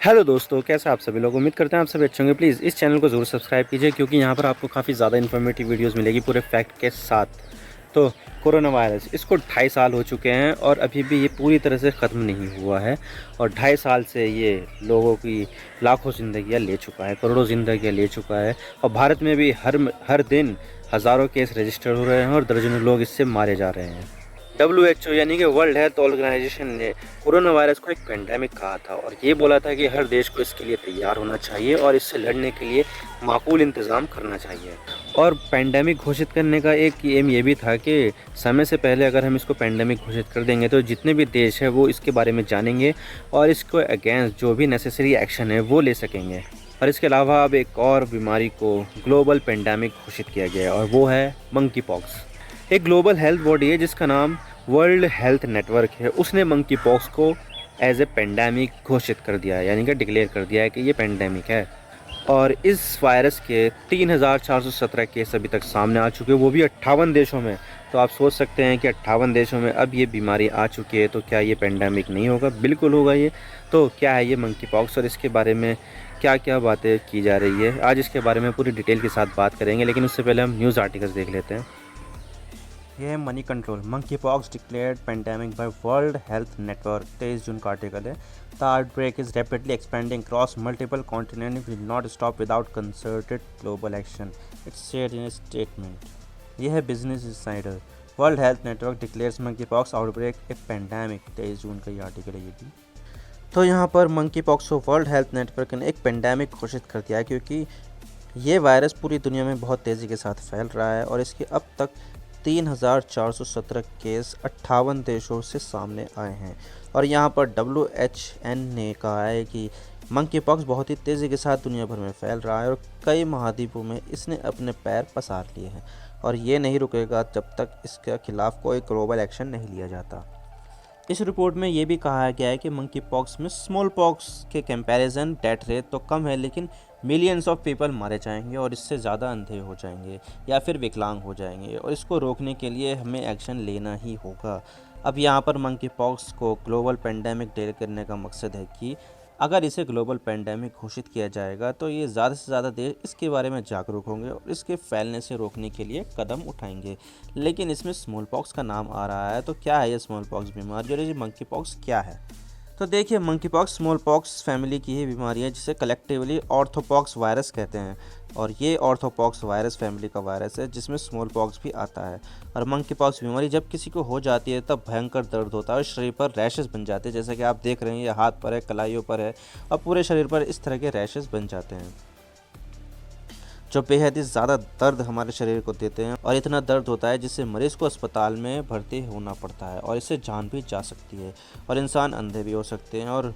Hello दोस्तों, कैसे आप सभी लोग। उम्मीद करते हैं आप सभी अच्छे होंगे। प्लीज़ इस चैनल को ज़रूर सब्सक्राइब कीजिए क्योंकि यहाँ पर आपको काफ़ी ज़्यादा इन्फॉर्मेटिव वीडियोस मिलेगी पूरे फैक्ट के साथ। तो कोरोना वायरस, इसको 2.5 साल हो चुके हैं और अभी भी ये पूरी तरह से ख़त्म नहीं हुआ है। और 2.5 साल से ये लोगों की लाखों ज़िंदगियाँ ले चुका है, करोड़ों ज़िंदगियाँ ले चुका है। और भारत में भी हर दिन हज़ारों केस रजिस्टर हो रहे हैं और दर्जनों लोग इससे मारे जा रहे हैं। WHO यानी कि वर्ल्ड हेल्थ ऑर्गेनाइजेशन ने कोरोना वायरस को एक पेंडेमिक कहा था और ये बोला था कि हर देश को इसके लिए तैयार होना चाहिए और इससे लड़ने के लिए माकूल इंतज़ाम करना चाहिए। और पेंडेमिक घोषित करने का एक एम ये भी था कि समय से पहले अगर हम इसको पेंडेमिक घोषित कर देंगे तो जितने भी देश हैं वो इसके बारे में जानेंगे और इसको अगेंस्ट जो भी नेसेसरी एक्शन है वो ले सकेंगे। और इसके अलावा अब एक और बीमारी को ग्लोबल पेंडेमिक घोषित किया गया है और वो है मंकी पॉक्स। एक ग्लोबल हेल्थ बॉडी है जिसका नाम वर्ल्ड हेल्थ नेटवर्क है। उसने मंकी पॉक्स को एज ए पेंडेमिक घोषित कर दिया है, यानी कि डिक्लेयर कर दिया है कि ये पेंडेमिक है। और इस वायरस के 3,417 केस अभी तक सामने आ चुके हैं, वो भी 58 देशों में। तो आप सोच सकते हैं कि 58 देशों में अब ये बीमारी आ चुकी है तो क्या ये पेंडेमिक नहीं होगा? बिल्कुल होगा ये। तो क्या है ये मंकी पॉक्स और इसके बारे में क्या क्या बातें की जा रही है, आज इसके बारे में पूरी डिटेल के साथ बात करेंगे। लेकिन उससे पहले हम न्यूज़ आर्टिकल्स देख लेते हैं। यह है Moneycontrol, monkey pox declared pandemic by World Health Network. 23 जून का आर्टिकल है। The outbreak is rapidly expanding cross multiple continent, will not stop without concerted global action, it's share in a statement. यह है Business Insider, World Health Network declares monkey pox outbreak a pandemic. 23 जून का ये article है ये भी। तो यहाँ पर मंकी पॉक्स को वर्ल्ड हेल्थ नेटवर्क ने एक पेंडेमिक घोषित कर दिया है क्योंकि ये वायरस पूरी दुनिया में बहुत तेज़ी के साथ फैल रहा है और इसके अब तक 3,417 केस 58 देशों से सामने आए हैं। और यहाँ पर WHN ने कहा है कि मंकी पॉक्स बहुत ही तेज़ी के साथ दुनिया भर में फैल रहा है और कई महाद्वीपों में इसने अपने पैर पसार लिए हैं और ये नहीं रुकेगा जब तक इसके खिलाफ कोई ग्लोबल एक्शन नहीं लिया जाता। इस रिपोर्ट में ये भी कहा गया है कि मंकी पॉक्स में स्मॉल पॉक्स के कंपैरिजन डेथ रेट तो कम है, लेकिन मिलियंस ऑफ पीपल मारे जाएंगे और इससे ज़्यादा अंधे हो जाएंगे या फिर विकलांग हो जाएंगे और इसको रोकने के लिए हमें एक्शन लेना ही होगा। अब यहाँ पर मंकी पॉक्स को ग्लोबल पेंडेमिक डिक्लेयर करने का मकसद है कि अगर इसे ग्लोबल पेंडेमिक घोषित किया जाएगा तो ये ज़्यादा से ज़्यादा देश इसके बारे में जागरूक होंगे और इसके फैलने से रोकने के लिए कदम उठाएंगे। लेकिन इसमें स्मॉल पॉक्स का नाम आ रहा है, तो क्या है ये स्मॉल पॉक्स बीमारी और ये मंकी पॉक्स क्या है? तो देखिए, monkey pox small pox family की ही बीमारी है जिसे कलेक्टिवली ऑर्थोपॉक्स वायरस कहते हैं और ये ऑर्थोपॉक्स वायरस फैमिली का वायरस है जिसमें स्मॉल पॉक्स भी आता है। और मंकी पॉक्स बीमारी जब किसी को हो जाती है तब भयंकर दर्द होता है और शरीर पर रैशेस बन जाते हैं, जैसे कि आप देख रहे हैं ये हाथ पर है, कलाइयों पर है और पूरे शरीर पर इस तरह के रैशेस बन जाते हैं जो बेहद ही ज़्यादा दर्द हमारे शरीर को देते हैं और इतना दर्द होता है जिससे मरीज़ को अस्पताल में भर्ती होना पड़ता है और इससे जान भी जा सकती है और इंसान अंधे भी हो सकते हैं और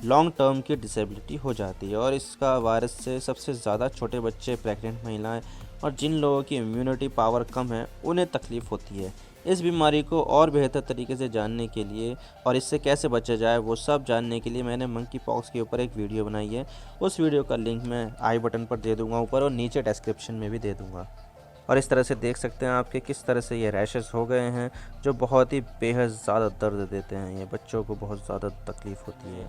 लॉन्ग टर्म की डिसेबिलिटी हो जाती है। और इसका वायरस से सबसे ज़्यादा छोटे बच्चे, प्रेग्नेंट महिलाएं और जिन लोगों की इम्यूनिटी पावर कम है उन्हें तकलीफ़ होती है। इस बीमारी को और बेहतर तरीके से जानने के लिए और इससे कैसे बचा जाए वो सब जानने के लिए मैंने मंकी पॉक्स के ऊपर एक वीडियो बनाई है। उस वीडियो का लिंक मैं आई बटन पर दे दूंगा ऊपर और नीचे डिस्क्रिप्शन में भी दे दूंगा। और इस तरह से देख सकते हैं आपके किस तरह से ये रैशेस हो गए हैं जो बहुत ही बेहद ज़्यादा दर्द देते हैं, ये बच्चों को बहुत ज़्यादा तकलीफ़ होती है।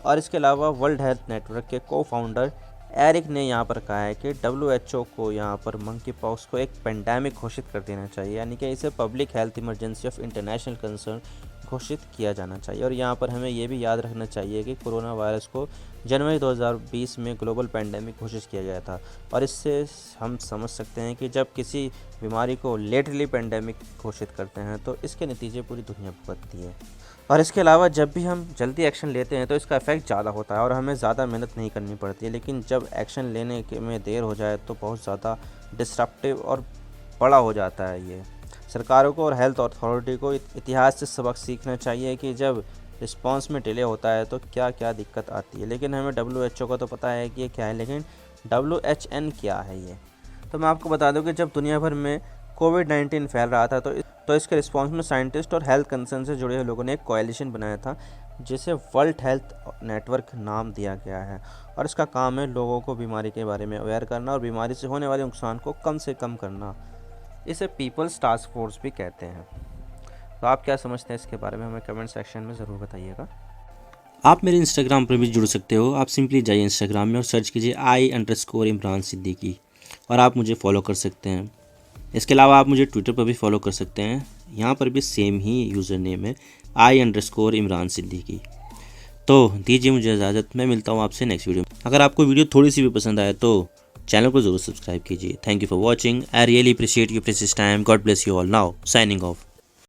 और इसके अलावा वर्ल्ड हेल्थ नेटवर्क के को फाउंडर एरिक ने यहाँ पर कहा है कि WHO को यहाँ पर मंकी पॉक्स को एक पेंडेमिक घोषित कर देना चाहिए, यानी कि इसे public health emergency of international concern घोषित किया जाना चाहिए। और यहाँ पर हमें ये भी याद रखना चाहिए कि कोरोना वायरस को जनवरी 2020 में ग्लोबल पेंडेमिक घोषित किया गया था और इससे हम समझ सकते हैं कि जब किसी बीमारी को लेटरली पेंडेमिक घोषित करते हैं तो इसके नतीजे पूरी दुनिया भुगतती है। और इसके अलावा जब भी हम जल्दी एक्शन लेते हैं तो इसका इफ़ेक्ट ज़्यादा होता है और हमें ज़्यादा मेहनत नहीं करनी पड़ती है, लेकिन जब एक्शन लेने के में देर हो जाए तो बहुत ज़्यादा डिस्ट्रप्टिव और बड़ा हो जाता है ये। सरकारों को और हेल्थ अथॉरिटी को इतिहास से सबक सीखना चाहिए कि जब रिस्पांस में डिले होता है तो क्या क्या दिक्कत आती है। लेकिन हमें WHO का तो पता है कि ये क्या है, लेकिन WHN क्या है ये? तो मैं आपको बता दूं कि जब दुनिया भर में कोविड-19 फैल रहा था तो इसके रिस्पांस में साइंटिस्ट और हेल्थ कंसर्न से जुड़े हुए लोगों ने एक कोएलिशन बनाया था जिसे वर्ल्ड हेल्थ नेटवर्क नाम दिया गया है। और इसका काम है लोगों को बीमारी के बारे में अवेयर करना और बीमारी से होने वाले नुकसान को कम से कम करना। इसे पीपल्स टास्क फोर्स भी कहते हैं। तो आप क्या समझते हैं इसके बारे में, हमें कमेंट सेक्शन में ज़रूर बताइएगा। आप मेरे इंस्टाग्राम पर भी जुड़ सकते हो। आप सिंपली जाइए इंस्टाग्राम में और सर्च कीजिए I_इमरान सिद्दीकी और आप मुझे फॉलो कर सकते हैं। इसके अलावा आप मुझे ट्विटर पर भी फॉलो कर सकते हैं, यहाँ पर भी सेम ही यूज़र नेम है I_इमरान सिद्दीकी। तो दीजिए मुझे इजाज़त, मैं मिलता हूँ आपसे नेक्स्ट वीडियो में। अगर आपको वीडियो थोड़ी सी भी पसंद आए तो चैनल को ज़रूर सब्सक्राइब कीजिए। Thank you for watching. I really appreciate you precious time. God bless you all. Now signing off.